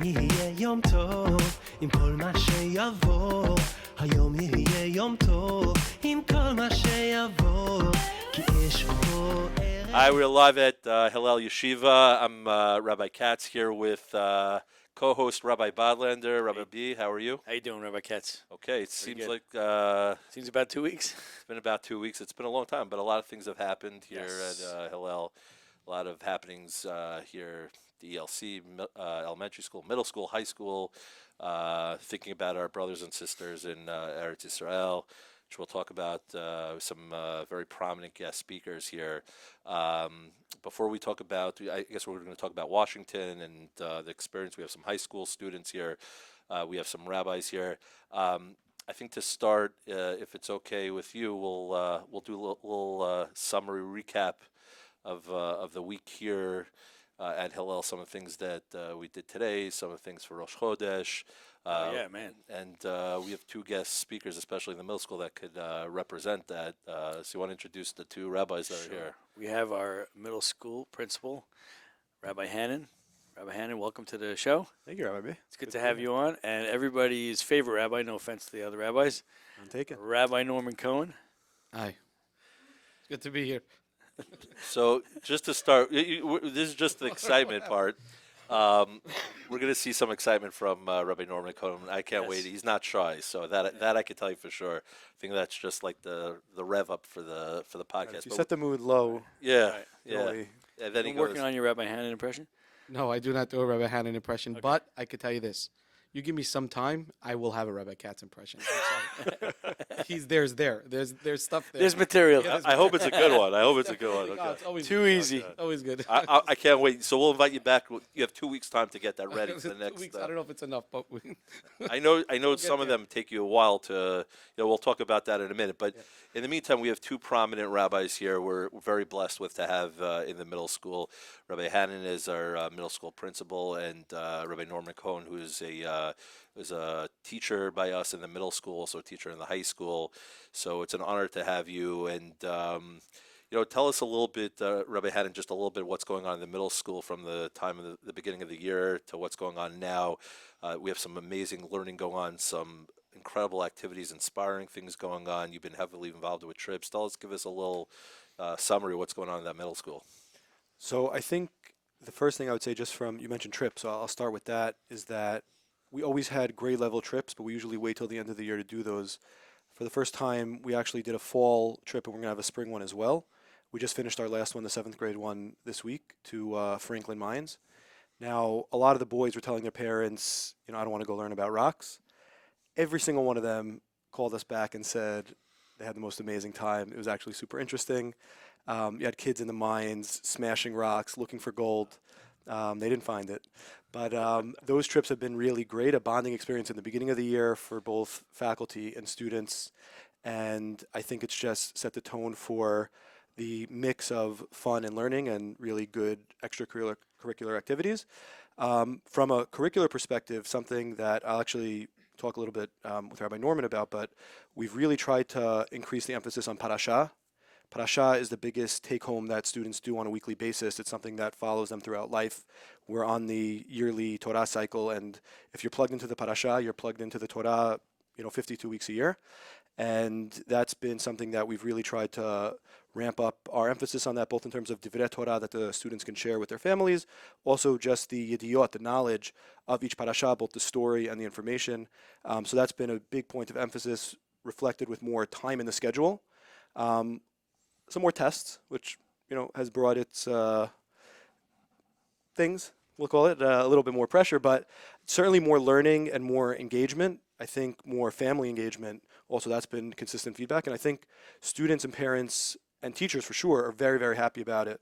היום יהיה יום טוב עם כל מה שיבוא היום יהיה יום טוב עם כל מה שיבוא כי יש פה Hi, we're live at Hillel Yeshiva. I'm Rabbi Katz here with co-host Rabbi Bodlander. Rabbi B, how are you? How you doing, Rabbi Katz? Okay, it seems like seems about 2 weeks. It's been about 2 weeks. It's been a long time, but a lot of things have happened here Yes. at Hillel. A lot of happenings here, the ELC, elementary school, middle school, high school, thinking about our brothers and sisters in Eretz Israel, which we'll talk about some very prominent guest speakers here. Before we talk about, I guess we're going to talk about Washington and the experience. We have some high school students here. We have some rabbis here. I think to start, if it's okay with you, we'll do a little summary recap of the week here at Hillel. Some of the things that we did today, some of the things for Rosh Chodesh. Yeah, man. And we have two guest speakers, especially in the middle school, that could represent that. So you want to introduce the two rabbis that are here? We have our middle school principal, Rabbi Hanon. Rabbi Hanon, welcome to the show. Thank you, Rabbi. It's good to have you on. And everybody's favorite rabbi, no offense to the other rabbis, I'm taken. Rabbi Norman Cohen. Hi. It's good to be here. So just to start, this is just the excitement part. We're going to see some excitement from Rabbi Norman Cohen. I can't wait. He's not shy, so that I can tell you for sure. I think that's just like the rev up for the podcast. If you set the mood low. Yeah, Right. yeah. Really, And then he I'm goes, working on your Rabbi Hanon impression. No, I do not do a Rabbi Hanon impression, but I could tell you this. You give me some time, I will have a Rabbi Katz impression. There's stuff there. There's material. Yeah, I hope it's a good one. I hope it's a good one. No, Okay. it's always Too easy. It's always good. I can't wait. So we'll invite you back. You have 2 weeks time to get that ready for the 2 next. weeks, I don't know if it's enough, but I know get some of there. them take you a while to. We'll talk about that in a minute. But in the meantime, we have two prominent rabbis here. We're very blessed with to have in the middle school. Rabbi Hanon is our middle school principal, and Rabbi Norman Cohen, who is a teacher by us in the middle school, also a teacher in the high school. So it's an honor to have you. And tell us a little bit, Rabbi Hanon, just a little bit what's going on in the middle school from the time of the beginning of the year to what's going on now. We have some amazing learning going on, some incredible activities, inspiring things going on. You've been heavily involved with trips. Give us a little summary of what's going on in that middle school. So I think the first thing I would say, just from, you mentioned trips, so I'll start with that, is that we always had grade level trips, but we usually wait till the end of the year to do those. For the first time, we actually did a fall trip, and we're going to have a spring one as well. We just finished our last one, the 7th grade one, this week to Franklin Mines. Now, a lot of the boys were telling their parents, I don't want to go learn about rocks. Every single one of them called us back and said they had the most amazing time. It was actually super interesting. You had kids in the mines smashing rocks, looking for gold. They didn't find it. But those trips have been really great, a bonding experience in the beginning of the year for both faculty and students. And I think it's just set the tone for the mix of fun and learning and really good extracurricular activities. From a curricular perspective, something that I'll actually talk a little bit with Rabbi Norman about, but we've really tried to increase the emphasis on parashah. Parashah is the biggest take-home that students do on a weekly basis. It's something that follows them throughout life. We're on the yearly Torah cycle, and if you're plugged into the parashah, you're plugged into the Torah, 52 weeks a year. And that's been something that we've really tried to ramp up our emphasis on that, both in terms of divrei Torah that the students can share with their families, also just the yediyot, the knowledge of each parashah, both the story and the information. So that's been a big point of emphasis, reflected with more time in the schedule. Some more tests, which has brought its things, we'll call it, a little bit more pressure, but certainly more learning and more engagement. I think more family engagement. Also, that's been consistent feedback, and I think students and parents and teachers for sure are very, very happy about it.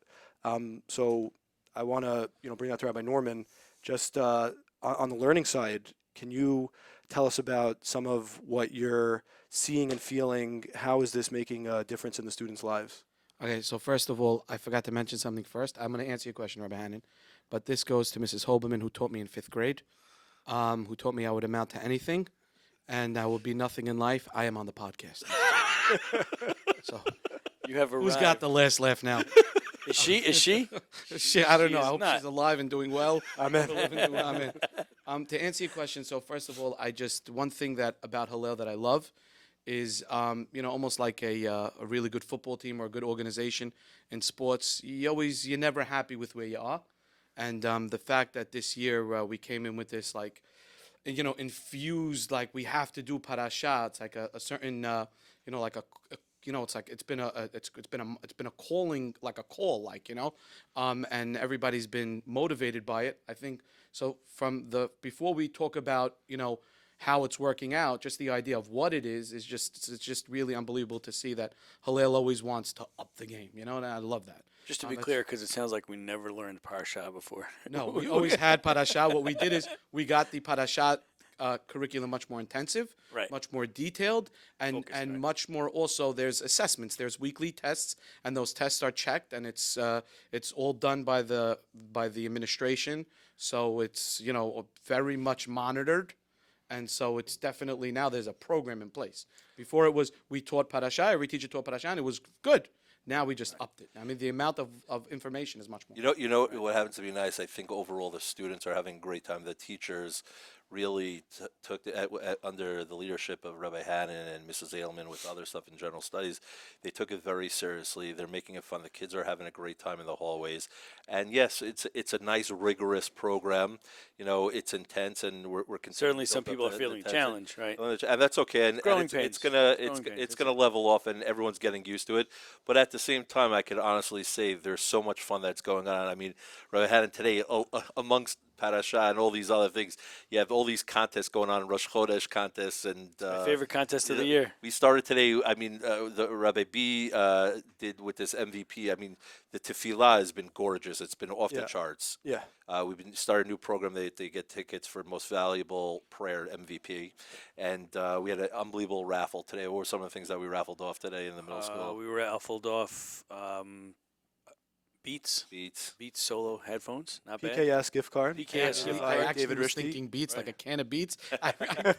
So I want to bring that to Rabbi Norman. Just on the learning side, can you tell us about some of what you're seeing and feeling? How is this making a difference in the students' lives? Okay, so first of all, I forgot to mention something first. I'm going to answer your question, Rabbi Hanon, but this goes to Mrs. Hoberman, who taught me in 5th grade, who taught me I would amount to anything, and I will be nothing in life. I am on the podcast. So You have arrived. who's got the last laugh now? Is she? I don't She know. I is hope not. she's alive and doing well. Amen. Amen. To answer your question, so first of all, one thing that about Hillel that I love is, almost like a really good football team or a good organization in sports. You're never happy with where you are, and the fact that this year we came in with this like, infused, like we have to do parasha. It's like a certain, like it's like it's been a calling, like a call, like and everybody's been motivated by it. I think so. Before we talk about how it's working out, just the idea of what it is it's just really unbelievable to see that Hillel always wants to up the game, and I love that. Just to be clear, because it sounds like we never learned parasha before. No, we always had parasha. What we did is we got the parasha curriculum much more intensive, Right. much more detailed, and Focused, right. much more also. There's assessments. There's weekly tests, and those tests are checked, and it's all done by the administration. So it's very much monitored, and so it's definitely now there's a program in place. Before it was we taught parasha, every teacher taught parasha, and it was good. Now we just upped it. I mean, the amount of information is much more. What happens to be nice. I think overall the students are having a great time. The teachers really took under the leadership of Rabbi Hanon and Mrs. Ailman with other stuff in general studies. They took it very seriously. They're making it fun. The kids are having a great time in the hallways. And yes, it's a nice rigorous program. It's intense, and we're Certainly, some people are feeling challenged, right? And that's okay. And Growing it's pains. it's gonna level off, and everyone's getting used to it. But at the same time, I can honestly say there's so much fun that's going on. I mean, Rabbi Hanon today, amongst parasha and all these other things, you have all these contests going on, Rosh Chodesh contests, and My favorite contest of the year. we started today. I mean, the Rabbi B did with this MVP. I mean, the tefillah has been gorgeous. It's been off the charts. Yeah. We've been started a new program. They get tickets for most valuable prayer MVP, and we had an unbelievable raffle today. What were some of the things that we raffled off today in the middle school? We raffled off Beats Solo headphones. Not bad. PKS gift card. PKS gift I card. actually David was Rishti. thinking Beats, like a can of Beats.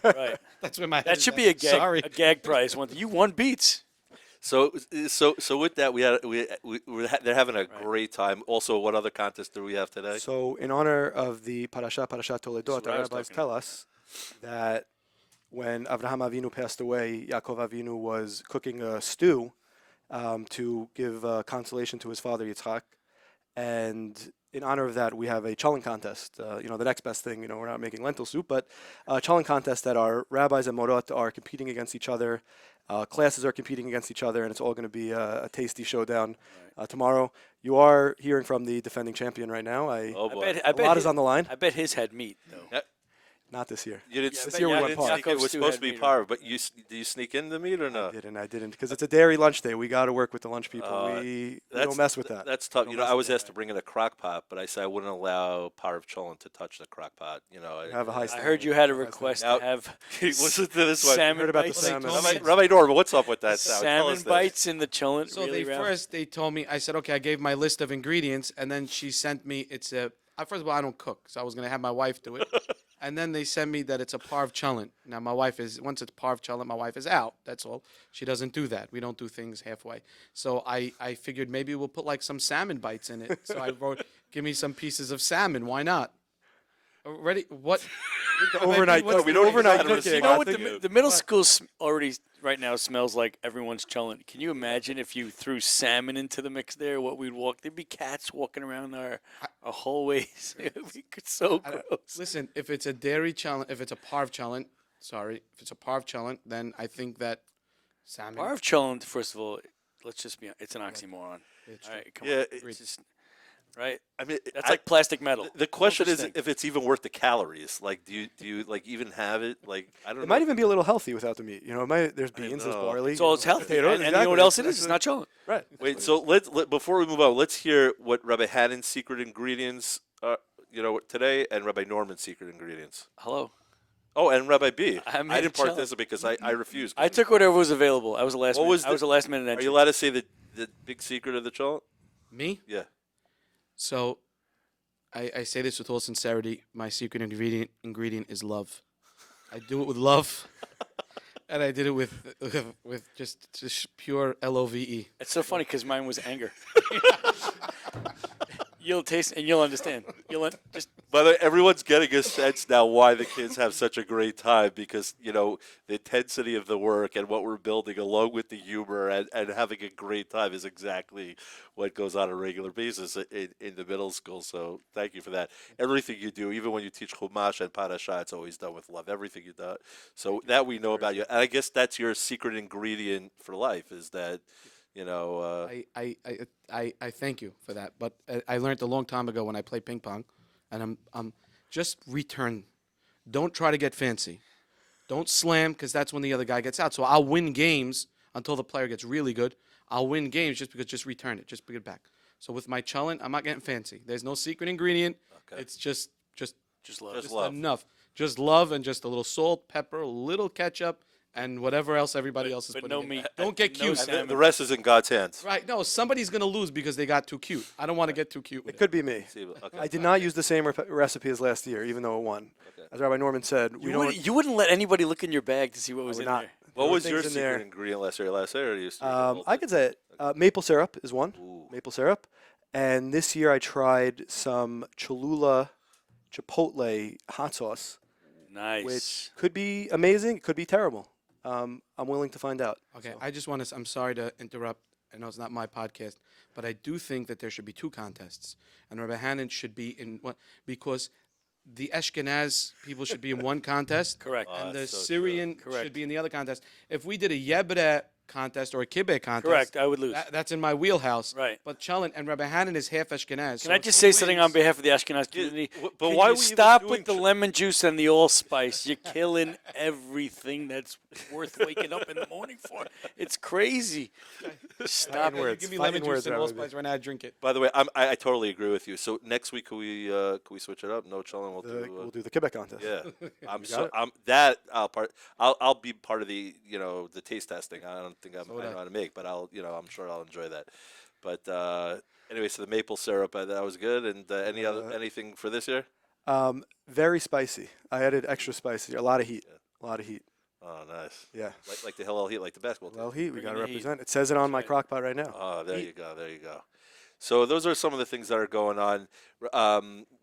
Right. That's where my head That is should at. be a gag. Sorry. A gag prize. You won Beats. So with that, they're having a great time. Also, what other contest do we have today? So in honor of the Parashat That's Toledot, what our I was rabbis talking tell us that when Avraham Avinu passed away, Yaakov Avinu was cooking a stew to give consolation to his father Yitzchak, and in honor of that, we have a cholent contest. The next best thing, we're not making lentil soup, but a cholent contest that our rabbis and morot are competing against each other. Classes are competing against each other, and it's all going to be a tasty showdown tomorrow. You are hearing from the defending champion right now. Oh boy. I A bet lot is on the line. I bet his had meat though. Not this year. You didn't, Yeah, this but year we yeah, went I par. didn't- It was Yaakov's supposed to too be had par, but do you sneak in the meat or no? I didn't, because it's a dairy lunch day. We got to work with the lunch people. We don't mess with that. That's tough. Don't I mess was with asked to bring in a crock pot, but I said I wouldn't allow par of cholent to touch the crock pot. You have a high I standard. heard you had a High request Now- to have Listen to this one. salmon Heard about the bites. salmon. Rabbi Norman, what's up with that sound? Tell Salmon us this. bites in the cholent. So really, Ralph? they told me, I said, okay, I gave my list of ingredients, and then she sent me, first of all, I don't cook, so I was going to have my wife do it. And then they sent me that it's a parv cholent. Now, once it's parv cholent, my wife is out. That's all. She doesn't do that. We don't do things halfway. So I figured maybe we'll put like some salmon bites in it. So I wrote, give me some pieces of salmon. Why not? Ready? What? The overnight. What's we the don't overnight even cooking. You know I what? think- The middle school already right now smells like everyone's cholent. Can you imagine if you threw salmon into the mix there? What we'd walk? There'd be cats walking around our hallways. It'd be so gross. Listen, if it's a dairy cholent, if it's a parv cholent, then I think that salmon. Parv cholent, first of all, let's just be. It's an oxymoron. All right, come Yeah, on. it's Just, right. I mean, That's like plastic metal. the question Don't is just think. if it's even worth the calories. Like, do you like even have it? Like, I don't It know. might even be a little healthy without the meat. There's beans, there's know. barley. So it's healthy. potatoes. And you know what Exactly. else it is? It's not cholent. Right. Wait, so before we move on, let's hear what Rabbi Hanon's secret ingredients are. Today, and Rabbi Norman's secret ingredients. Hello. Oh, and Rabbi B. I I made didn't a challenge. participate because I refused. I took whatever was available. I was a last. What minute. was I was a last minute Are entry. you allowed to say the big secret of the cholent? Me? Yeah. So, I say this with all sincerity. My secret ingredient is love. I do it with love, and I did it with just pure love. It's so funny because mine was anger. You'll taste and you'll understand. Just By the way, everyone's getting a sense now why the kids have such a great time because, the intensity of the work and what we're building along with the humor and having a great time is exactly what goes on a regular basis in the middle school. So thank you for that. Everything you do, even when you teach Chumash and Parashah, it's always done with love. Everything you do. So that we know about you. And I guess that's your secret ingredient for life is that, I thank you for that. But I learned a long time ago when I play ping pong, and I'm just return. Don't try to get fancy. Don't slam because that's when the other guy gets out. So I'll win games until the player gets really good. I'll win games just return it, just bring it back. So with my cholent, I'm not getting fancy. There's no secret ingredient. Okay. It's just love. Just love. enough. Just love and just a little salt, pepper, a little ketchup, and whatever else everybody else is but putting no in. meat. Don't get No cute. salmon. The rest is in God's hands. Right? No, somebody's gonna lose because they got too cute. I don't want to get too cute. With It could be me. See, okay. I did not use the same recipe as last year, even though it won. Okay. As Rabbi Norman said, we don't. You wouldn't let anybody look in your bag to see what was would in not. there. What was Things your in there. secret ingredient last year? Or do you I could say it. Maple syrup is one. Ooh. Maple syrup. And this year I tried some Cholula Chipotle hot sauce, Nice. which could be amazing. It could be terrible. I'm willing to find out. Okay, I just want to. I'm sorry to interrupt. I know it's not my podcast, but I do think that there should be two contests, and Rabbi Hanon should be in one because the Ashkenaz people should be in one contest, Correct. and the that's so true. Syrian Correct. should be in the other contest. If we did a Yebre contest or a Kibbeh contest, Correct. I would lose. that's in my wheelhouse. Right. But Chalent and Rabbi Hanon is half Ashkenaz. Can I just say something on behalf of the Ashkenaz community? but Could why you were you even stop doing with the lemon juice and the allspice? You're killing everything that's worth waking up in the morning for. It's crazy. Stop Fighting it. words. Give me Fighting lemon words, juice and Rabbi. allspice right now. I drink it. By the way, I totally agree with you. So next week, can we switch it up? No chilling. We'll do the Quebec contest. Yeah, got I'll be part of the the taste testing. I don't think I know how to make, but I'm sure I'll enjoy that. But anyway, so the maple syrup that was good. And anything for this year? Very spicy. I added extra spicy. A lot of heat. A lot of heat. Oh, nice. Yeah. Like the Hillel Heat, like the basketball team. Well, heat. We Bring got to in the heat. represent. It says it on my crock pot right now. Oh, there you go. There you go. So those are some of the things that are going on.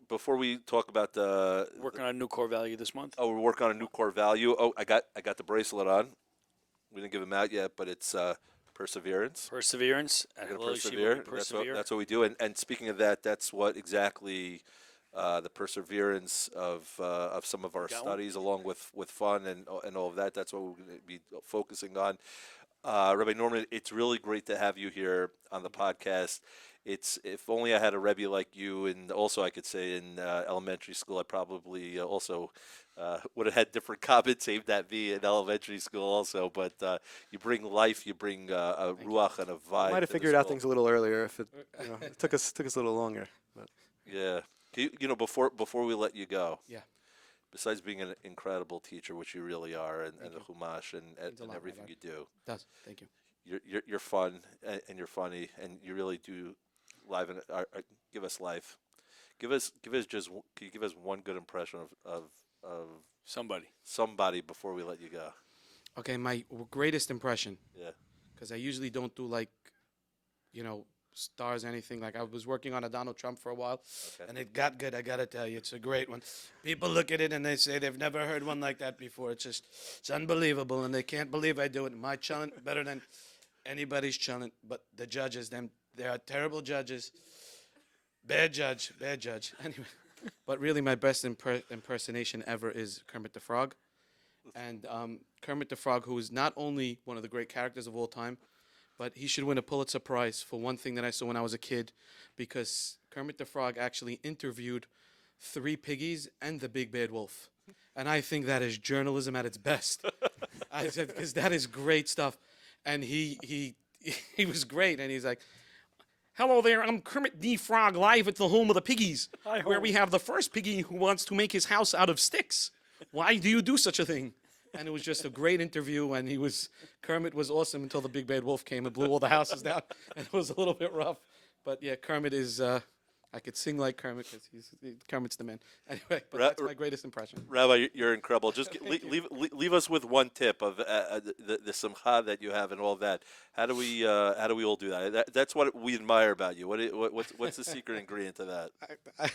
Before we talk about the Working on a new core value this month. we're working on a new core value. Oh, I got the bracelet on. We didn't give them out yet, but it's perseverance. Perseverance. We're Hello, gonna persevere. Persevere. That's what we do. And speaking of that, that's what exactly the perseverance of some of our Got one? studies, along with fun and all of that. That's what we're going to be focusing on. Rabbi Norman, it's really great to have you here on the podcast. It's if only I had a Rebbe like you, and also I could say in elementary school, I probably also would have had different comments aimed at me in elementary school also. But you bring life, you bring a ruach and a vibe. Might have to figured this out world. things a little earlier if it, it took us a little longer. But Yeah. Before we let you go. Yeah. Besides being an incredible teacher, which you really are, and the Chumash and Means a lot, everything Rabbi. you do, Does. Thank you. you're fun and you're funny and you really do liven give us life. Can you give us one good impression of somebody before we let you go? Okay, my greatest impression, Yeah. because I usually don't do stars, anything. Like I was working on a Donald Trump for a while, Okay. and it got good. I gotta tell you, it's a great one. People look at it and they say they've never heard one like that before. It's unbelievable, and they can't believe I do it. My challenge better than anybody's challenge, but the judges, they are terrible judges. Bad judge. Anyway, but really, my best impersonation ever is Kermit the Frog, and Kermit the Frog, who is not only one of the great characters of all time, but he should win a Pulitzer Prize for one thing that I saw when I was a kid, because Kermit the Frog actually interviewed 3 piggies and the big bad wolf. And I think that is journalism at its best. I said, because that is great stuff. And he was great. And he's like, hello there, I'm Kermit the Frog live at the home of the piggies, where we have the first piggy who wants to make his house out of sticks. Why do you do such a thing? And it was just a great interview, and Kermit was awesome until the big bad wolf came and blew all the houses down, and it was a little bit rough. But yeah, Kermit is I could sing like Kermit because Kermit's the man. Anyway, but Ra- that's my greatest impression. Rabbi, you're incredible. Just leave us with one tip of the simcha that you have and all that. How do we all do that? That's what we admire about you. What's the secret ingredient to that? I,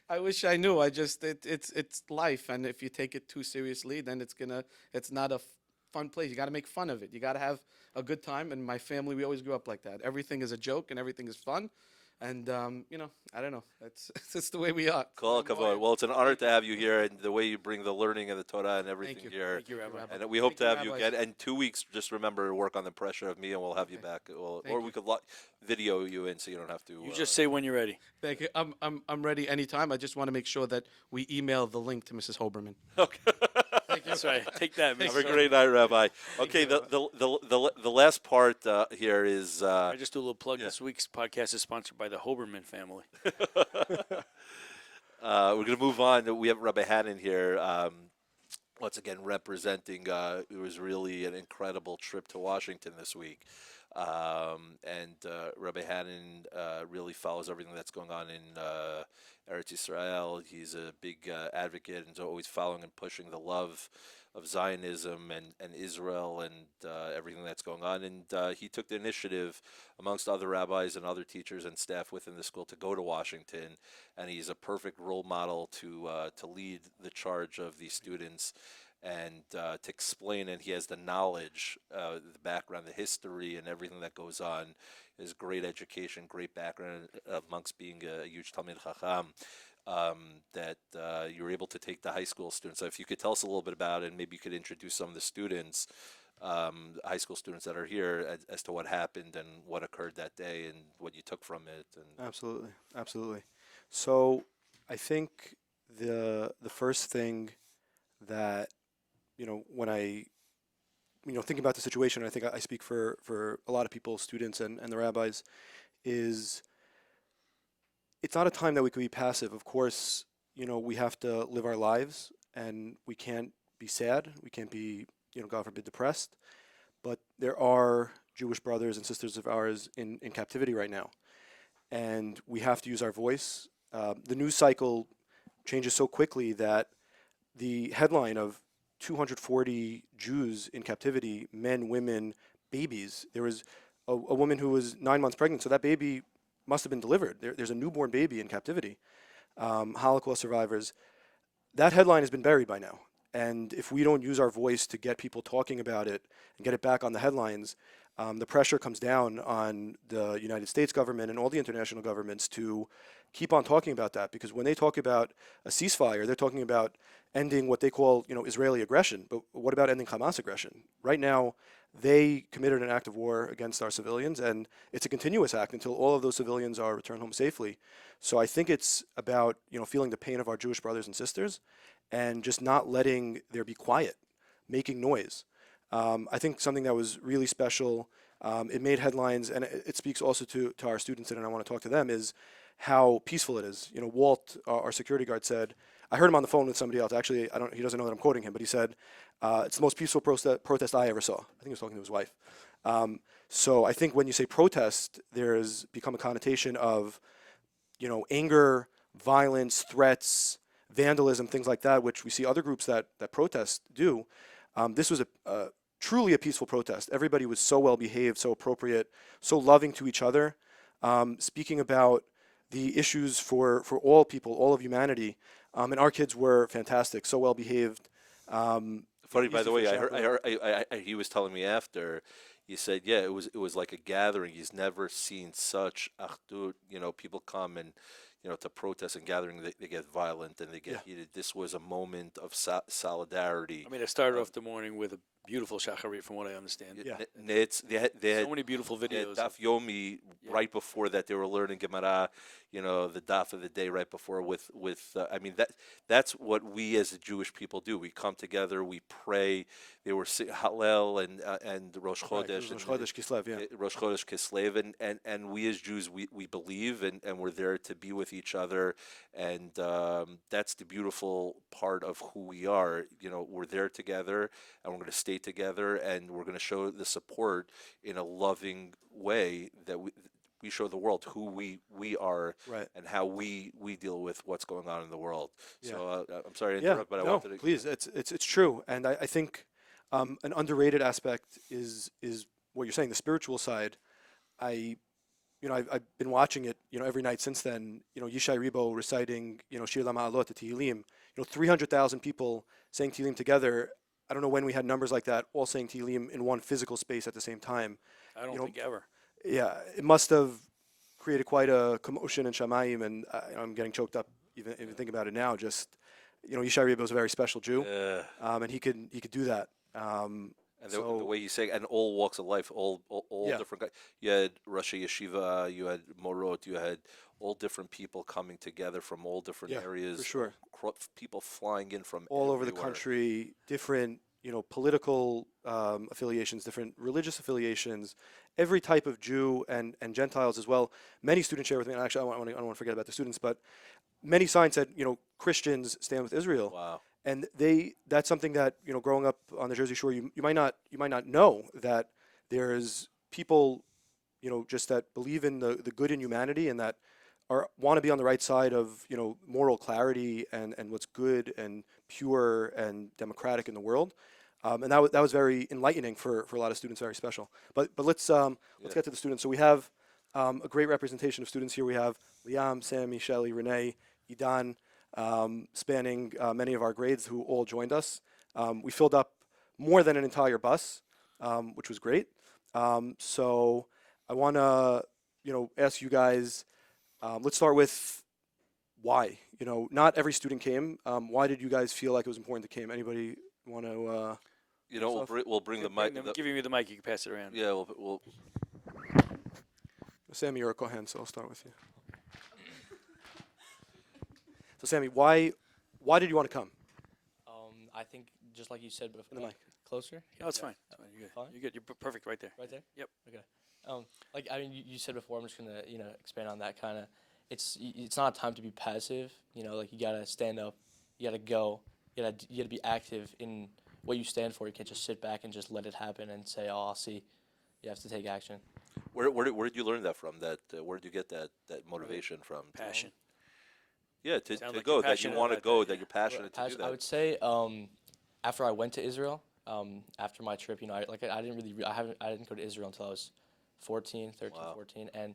I wish I knew. I just it's life, and if you take it too seriously, then it's not a fun place. You got to make fun of it. You got to have a good time. And my family, we always grew up like that. Everything is a joke, and everything is fun. And I don't know. That's it's the way we are. Cool, come on. Well, it's an honor to have you here, and the way you bring the learning and the Torah and everything you. here. Thank you, Rabbi. And we hope Thank to you, have you rabbis. again. And 2 weeks, just remember to work on the pressure of me, and we'll have you back. Or Thank we you. could video you in, so you don't have to. You just say when you're ready. Thank you. I'm ready anytime. I just want to make sure that we email the link to Mrs. Hoberman. Okay. That's right. Take that. Have a great night, Rabbi. Okay, the last part here is. I just do a little plug. This week's podcast is sponsored by the Hoberman family. We're going to move on. We have Rabbi Hanon here, once again representing. It was really an incredible trip to Washington this week. And Rabbi Hanon really follows everything that's going on in Eretz Yisrael. He's a big advocate and is always following and pushing the love of Zionism and Israel and everything that's going on. And he took the initiative, amongst other rabbis and other teachers and staff within the school, to go to Washington. And he's a perfect role model to lead the charge of these students and to explain. And he has the knowledge, the background, the history, and everything that goes on. His great education, great background amongst being a huge Talmid Chacham. That you were able to take the high school students. So if you could tell us a little bit about it, and maybe you could introduce some of the students, high school students that are here, as to what happened and what occurred that day and what you took from it. And Absolutely. So I think the first thing that, when I, think about the situation, I think I speak for a lot of people, students and the rabbis, is it's not a time that we could be passive. Of course, we have to live our lives, and we can't be sad. We can't be, God forbid, depressed. But there are Jewish brothers and sisters of ours in captivity right now, and we have to use our voice. The news cycle changes so quickly that the headline of 240 Jews in captivity, men, women, babies. There was a woman who was 9 months pregnant, so that baby must have been delivered. There's a newborn baby in captivity. Holocaust survivors. That headline has been buried by now. And if we don't use our voice to get people talking about it and get it back on the headlines, the pressure comes down on the United States government and all the international governments to keep on talking about that. Because when they talk about a ceasefire, they're talking about ending what they call, Israeli aggression. But what about ending Hamas aggression? Right now, they committed an act of war against our civilians, and it's a continuous act until all of those civilians are returned home safely. So I think it's about, feeling the pain of our Jewish brothers and sisters and just not letting there be quiet, making noise. I think something that was really special, it made headlines, and it speaks also to our students, and I want to talk to them, is how peaceful it is. Walt, our security guard, said, I heard him on the phone with somebody else. Actually, he doesn't know that I'm quoting him, but he said, it's the most peaceful protest I ever saw. I think he was talking to his wife. So I think when you say protest, there's become a connotation of, anger, violence, threats, vandalism, things like that, which we see other groups that protest do. This was truly a peaceful protest. Everybody was so well behaved, so appropriate, so loving to each other, speaking about the issues for all people, all of humanity. And our kids were fantastic, so well behaved. funny, by the way, I heard he was telling me after. He said, yeah, it was like a gathering. He's never seen such achdut. People come and to protest and gathering, they get violent and they get heated. This was a moment of solidarity. I mean, I started off the morning with a beautiful shacharit, from what I understand. Yeah. They had So many beautiful videos. Daf Yomi right before that. They were learning Gemara, the daf of the day right before with I mean, that's what we as the Jewish people do. We come together, we pray. They were Hallel and Rosh Chodesh. Rosh Chodesh Kislev, yeah. Rosh Chodesh Kislev, and we as Jews, we believe and we're there to be with each other, and that's the beautiful part of who we are. We're there together, and we're going to stay together, and we're going to show the support in a loving way that we we show the world who we are Right. and how we deal with what's going on in the world. Yeah. So I'm sorry to Yeah, interrupt, but I no, wanted to. please. It's true, and I think an underrated aspect is what you're saying, the spiritual side. I, I've been watching it, every night since then. Yishai Ribo reciting, Shir Lama'alot, the Tehillim. 300,000 people saying Tehillim together. I don't know when we had numbers like that, all saying Tehillim in one physical space at the same time. I don't think ever. Yeah, it must have created quite a commotion in Shamayim, and I'm getting choked up even thinking about it now. Just Yishai Ribo is a very special Jew, and he could do that. And the way you say, and all walks of life, all Yeah. different guys. You had Rosh Yeshiva, you had Morot, you had all different people coming together from all different Yeah, areas. for sure. People flying in from all over the everywhere. country, different political affiliations, different religious affiliations, every type of Jew and Gentiles as well. Many students share with me, and actually I don't want to forget about the students, but many signs said Christians stand with Israel. Wow. And that's something that growing up on the Jersey Shore, you might not know that there's people just that believe in the good in humanity and that want to be on the right side of moral clarity and what's good and pure and democratic in the world, and that was very enlightening for a lot of students, very special. But let's get to the students. So we have a great representation of students here. We have Liam, Sammy, Shelley, Renee, Edon, spanning many of our grades who all joined us. We filled up more than an entire bus, which was great. So I want to ask you guys. Let's start with why. Not every student came. Why did you guys feel like it was important to came? Anybody want to? We'll bring the mic. Giving you the mic, you can pass it around. Yeah, we'll Sammy, you're a Cohen, so I'll start with you. So Sammy, why did you want to come? I think just like you said before. In the mic. Closer. No, it's fine. It's fine. You're good. Fine? You're good. You're perfect right there. Right there. Yep. Okay. Like I mean, you said before. I'm just gonna expand on that kind of. It's not a time to be passive. Like you gotta stand up. You gotta go. You gotta be active in what you stand for. You can't just sit back and just let it happen and say, "Oh, I'll see." You have to take action. Where did you learn that from? Where did you get that motivation from? Passion. Yeah, to Sound like go, you're that you passionate want to about go, that, that yeah. you're passionate to do that. I would say after I went to Israel, after my trip, I didn't go to Israel until I was 13, Wow. 14, and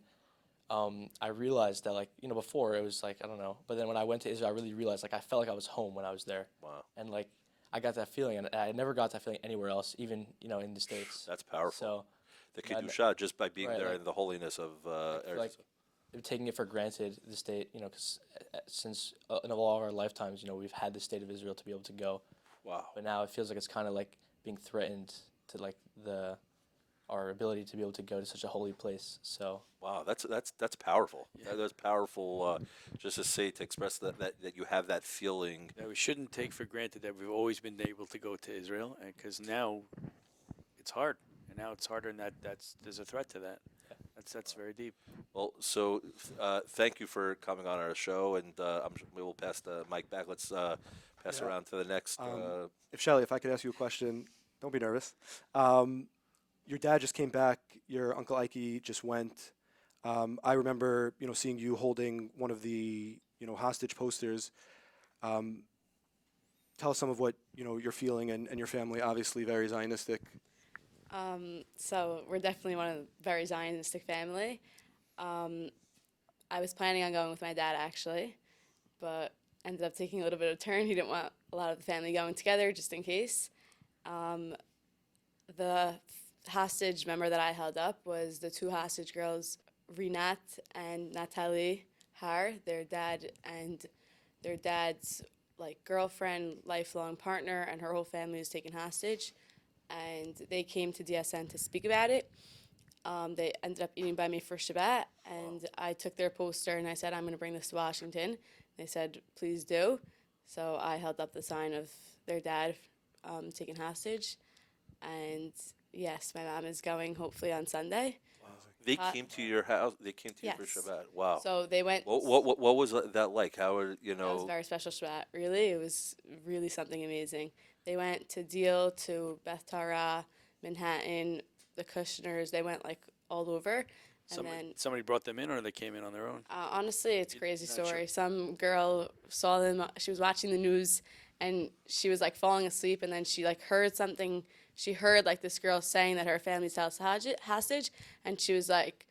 I realized that before it was like I don't know, but then when I went to Israel, I really realized I felt like I was home when I was there. Wow. And I got that feeling, and I never got that feeling anywhere else, even in the States. That's powerful. So The Kedusha, just by being Right, there like- in the holiness of Eretz. taking it for granted, the state, because since in all of our lifetimes, we've had the state of Israel to be able to go, Wow. but now it feels like it's kind of being threatened to our ability to be able to go to such a holy place. So Wow, that's powerful. That's powerful. Just to say, to express that you have that feeling. That we shouldn't take for granted that we've always been able to go to Israel, because now it's hard, and now it's harder, and there's a threat to that. That's very deep. Well, so thank you for coming on our show, and we will pass the mic back. Let's pass around to the next. Shelley, if I could ask you a question, don't be nervous. Your dad just came back. Your uncle Ike just went. I remember, seeing you holding one of the, hostage posters. Tell us some of what you're feeling, and your family, obviously very Zionistic. So we're definitely one of the very Zionistic family. I was planning on going with my dad actually, but ended up taking a little bit of a turn. He didn't want a lot of the family going together just in case. The hostage member that I held up was the two hostage girls, Rinat and Natalie Har, their dad and their dad's girlfriend, lifelong partner, and her whole family was taken hostage. And they came to DSN to speak about it. They ended up eating by me for Shabbat, and I took their poster and I said, I'm going to bring this to Washington. They said, please do. So I held up the sign of their dad taken hostage. And yes, my mom is going hopefully on Sunday. They came to your house. They came to you for Yes. Shabbat. Wow. So they went. What was that like? How are That was a very special Shabbat, really. It was really something amazing. They went to Deal, to Beth Tara, Manhattan, the Kushners. They went all over. And then Somebody brought them in, or they came in on their own? honestly, it's a crazy not sure. story. Some girl saw them. She was watching the news, and she was like falling asleep, and then she like heard something. She heard like this girl saying that her family's held hostage, and she was like,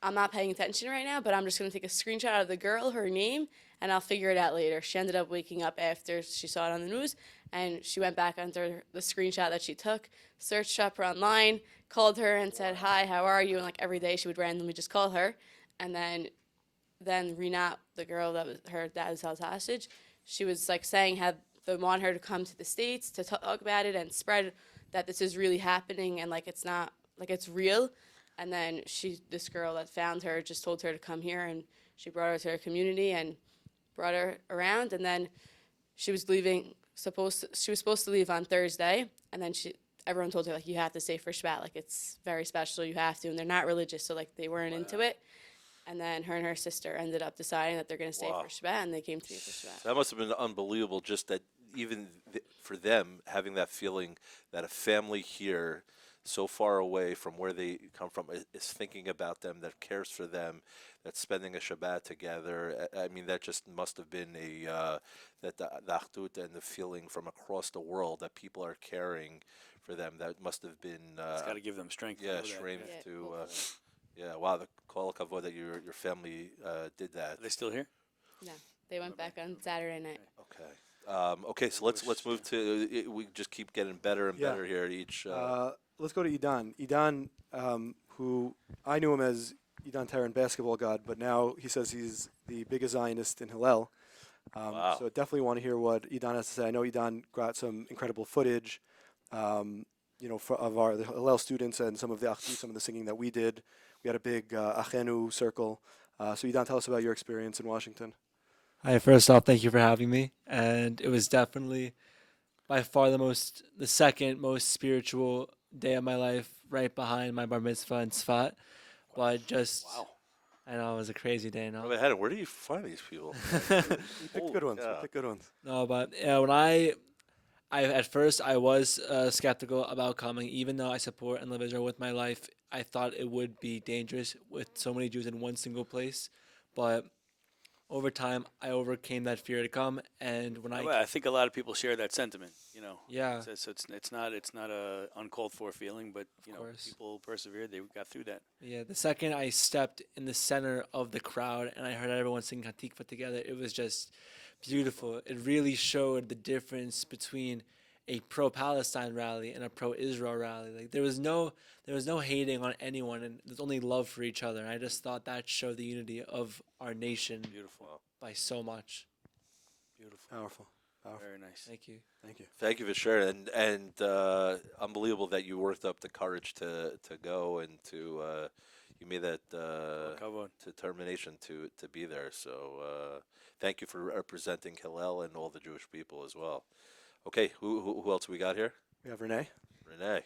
"I'm not paying attention right now, but I'm just gonna take a screenshot of the girl, her name, and I'll figure it out later." She ended up waking up after she saw it on the news, and she went back under the screenshot that she took, searched up her online, called her and said, "Hi, how are you?" And like every day she would randomly just call her, and then Renat, the girl that was her dad was held hostage, she was like saying how they want her to come to the States to talk about it and spread that this is really happening and like it's not like it's real. And then this girl that found her just told her to come here, and she brought her to her community and brought her around. And then she was supposed to leave on Thursday, and then everyone told her like you have to stay for Shabbat, like it's very special, you have to. And they're not religious, so like they weren't into it. And then her and her sister ended up deciding that they're going to stay for Shabbat, and they came to me for Shabbat. That must have been unbelievable, just that even for them, having that feeling that a family here so far away from where they come from is thinking about them, that cares for them, that's spending a Shabbat together. I mean, that just must have been that the achdut and the feeling from across the world that people are caring for them. That must have been. It's got to give them strength. Yeah, to know that. strength Yeah, to. hopefully. Yeah, wow, the kol hakavod that your family did that. Are they still here? No, they went back on Saturday night. Okay. Okay, so let's move to. We just keep getting better and Yeah. better here at each. Let's go to Edon. Edon, who I knew him as Edon Teren, basketball god, but now he says he's the biggest Zionist in Hillel. Wow. So definitely want to hear what Edon has to say. I know Edon got some incredible footage, of the Hillel students and some of the achdut, some of the singing that we did. We had a big Achenu circle. So Edon, tell us about your experience in Washington. Hi, first off, thank you for having me. And it was definitely by far the second most spiritual day of my life, right behind my bar mitzvah in Tzfat. But just, I know it was a crazy day. No, Rabbi Hanon, where do you find these people? We picked good ones. Yeah. We picked good ones. no, but when I at first I was skeptical about coming, even though I support and live Israel with my life. I thought it would be dangerous with so many Jews in one single place, but over time I overcame that fear to come. And when I think a lot of people share that sentiment. You know. Yeah. So it's not a uncalled for feeling, but course. people persevered. They got through that. Yeah, the second I stepped in the center of the crowd and I heard everyone singing Hatikva together, it was just beautiful. It really showed the difference between a pro-Palestine rally and a pro-Israel rally. Like there was no hating on anyone, and there's only love for each other. And I just thought that showed the unity of our nation Beautiful. by so much. Beautiful. Powerful. Very nice. Thank you. Thank you. Thank you for sharing, and unbelievable that you worked up the courage to go and to you made that Kavod. determination to be there. So thank you for representing Hillel and all the Jewish people as well. Okay, who else we got here? We have Renee. Renee.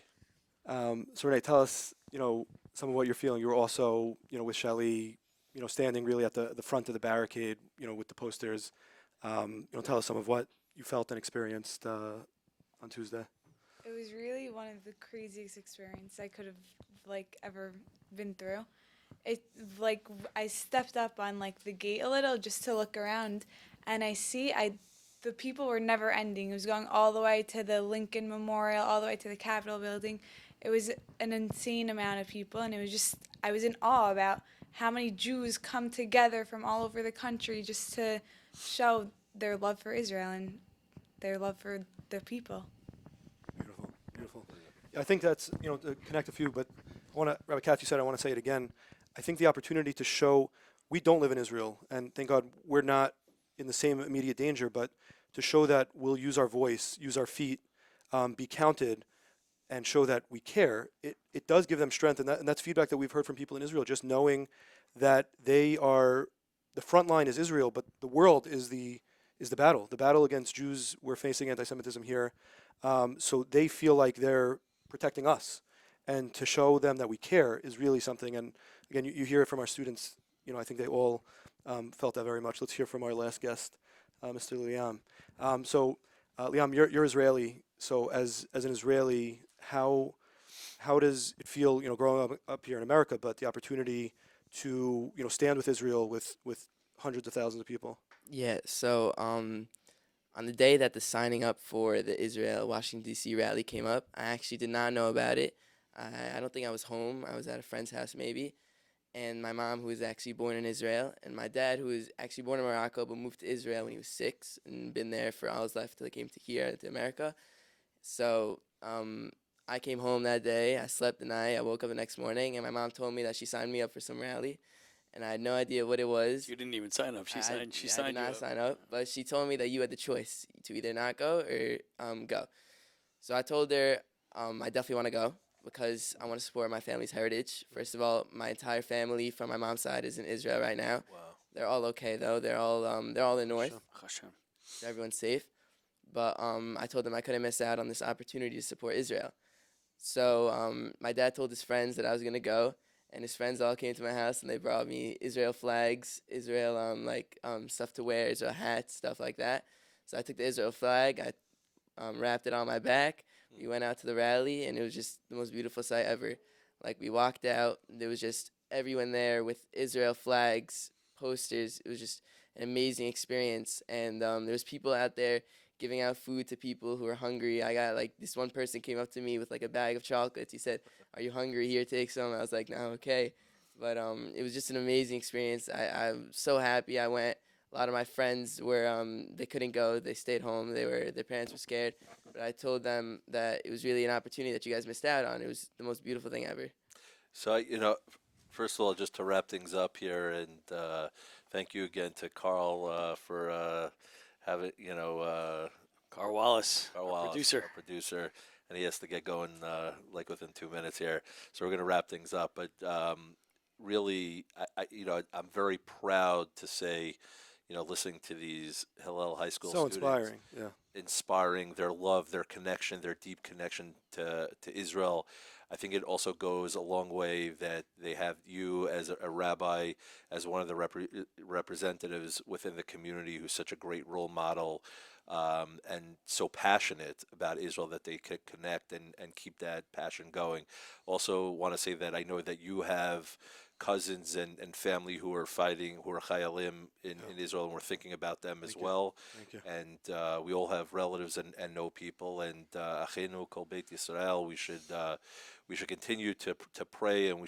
So Renee, tell us, some of what you're feeling. You were also, with Shelley, standing really at the front of the barricade, with the posters. Tell us some of what you felt and experienced on Tuesday. It was really one of the craziest experiences I could have ever been through. I stepped up on the gate a little just to look around, and the people were never ending. It was going all the way to the Lincoln Memorial, all the way to the Capitol building. It was an insane amount of people, and I was in awe about how many Jews come together from all over the country just to show their love for Israel and their love for the people. Beautiful, beautiful. Yeah, I think that's, to connect a few, but Rabbi Katz, you said, I want to say it again. I think the opportunity to show we don't live in Israel, and thank God we're not in the same immediate danger, but to show that we'll use our voice, use our feet, be counted, and show that we care, it does give them strength, and that's feedback that we've heard from people in Israel, just knowing that they are, the front line is Israel, but the world is the battle. The battle against Jews, we're facing anti-Semitism here, so they feel like they're protecting us. And to show them that we care is really something, and again, you hear it from our students, I think they all felt that very much. Let's hear from our last guest, Mr. Liam. Liam, you're Israeli, so as an Israeli, how how does it feel, growing up here in America, but the opportunity to, stand with Israel with hundreds of thousands of people? Yeah, so on the day that the signing up for the Israel Washington D.C. rally came up, I actually did not know about it. I don't think I was home. I was at a friend's house maybe, and my mom, who was actually born in Israel, and my dad, who was actually born in Morocco but moved to Israel when he was 6 and been there for all his life till he came to here to America. So I came home that day. I slept the night. I woke up the next morning, and my mom told me that she signed me up for some rally, and I had no idea what it was. You didn't even sign up. She signed I you did not up. sign up, but she told me that you had the choice to either not go or go. So I told her I definitely want to go because I want to support my family's heritage. First of all, my entire family from my mom's side is in Israel right now. Wow. They're all okay though. They're all in the north. Hashem. So everyone's safe. But I told them I couldn't miss out on this opportunity to support Israel. So my dad told his friends that I was gonna go, and his friends all came to my house and they brought me Israel flags, Israel stuff to wear, Israel hats, stuff like that. So I took the Israel flag, I wrapped it on my back. We went out to the rally, and it was just the most beautiful sight ever. Like, we walked out, there was just everyone there with Israel flags, posters. It was just an amazing experience. And there was people out there giving out food to people who were hungry. I got, this one person came up to me with, a bag of chocolates. He said, "Are you hungry? Here, take some." I was like, "No, okay." But it was just an amazing experience. I'm so happy I went. A lot of my friends were, they couldn't go. They stayed home. Their parents were scared. But I told them that it was really an opportunity that you guys missed out on. It was the most beautiful thing ever. So, first of all, just to wrap things up here, and thank you again to Carl for having, Carl Wallace, our producer, and he has to get going within 2 minutes here. So we're going to wrap things up. But really, I'm very proud to say, listening to these Hillel High School students. So inspiring, yeah. Inspiring, their love, their connection, their deep connection to Israel. I think it also goes a long way that they have you as a rabbi, as one of the representatives within the community who's such a great role model and so passionate about Israel that they could connect and keep that passion going. Also want to say that I know that you have cousins and family who are fighting, who are chayalim in Israel, and we're thinking about them as well. Thank you. And we all have relatives and know people. And Achenu Kol Beit Yisrael, we should continue to pray, and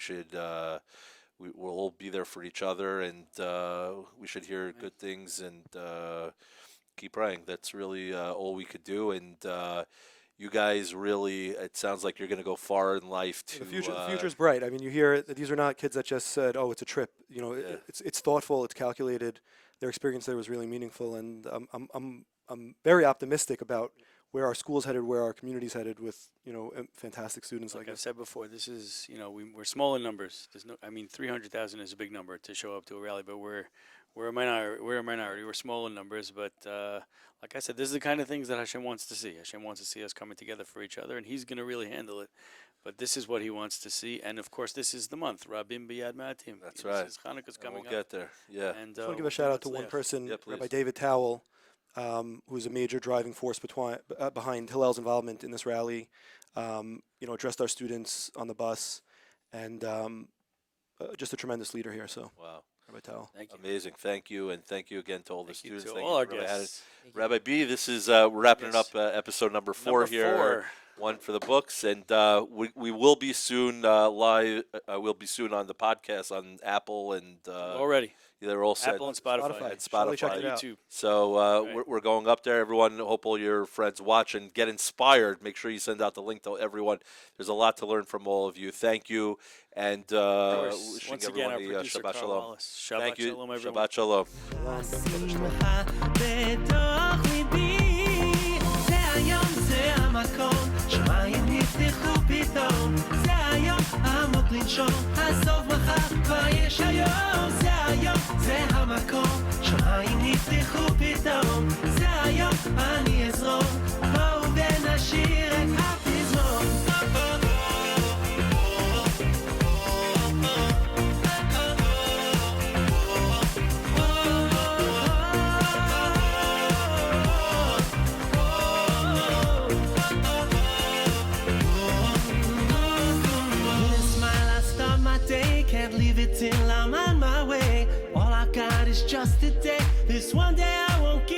we'll all be there for each other, and we should hear good things and keep praying. That's really all we could do. And you guys really, it sounds like you're going to go far in life. The future's bright. I mean, you hear it. These are not kids that just said, "Oh, it's a trip." It's thoughtful. It's calculated. Their experience there was really meaningful, and I'm very optimistic about where our school's headed, where our community's headed, with fantastic students like I've this. said before, this is we're small in numbers. 300,000 is a big number to show up to a rally, but we're a minority. We're small in numbers, but like I said, this is the kind of things that Hashem wants to see. Hashem wants to see us coming together for each other, and He's going to really handle it. But this is what He wants to see, and of course, this is the month. Rabim B'Yad Ma'atim. That's right. Hanukkah's coming We'll get there. Yeah. And I just want to give a shout out to one person, Rabbi David Towell, who's a major driving force behind Hillel's involvement in this rally. Addressed our students on the bus, and just a tremendous leader here. So, wow. Rabbi Towell. Thank you. Amazing. Thank you, and thank you again to all the Thank you students. to Thank all you our to Rabbi guests. Rabbi B, this is we're wrapping Yes. up episode number 4 here. 4. One for the books, and we will be soon live. We'll be soon on the podcast on Apple and Already. they're all set. Apple and Spotify. And Shelley, Spotify. check it out. YouTube. So we're going up there. Everyone, hope all your friends watch and get inspired. Make sure you send out the link to everyone. There's a lot to learn from all of you. Thank you, and wishing Once again, our everyone producer, Shabbat Carl Shalom. Wallace. Shabbat Thank you. Shalom, everyone. Shabbat Shalom. השמחה בתוך ליבי, זה היום, זה המקום, שמיים נפתחו פתאום, זה היום, עמוק לנשום, עזוב מחר, כבר יש היום, זה היום, זה המקום, שמיים נפתחו פתאום, זה היום, אני אזרום, בואו ונשיר את הפזמון. leave it till I'm on my way. All I got is just today. This one day I won't give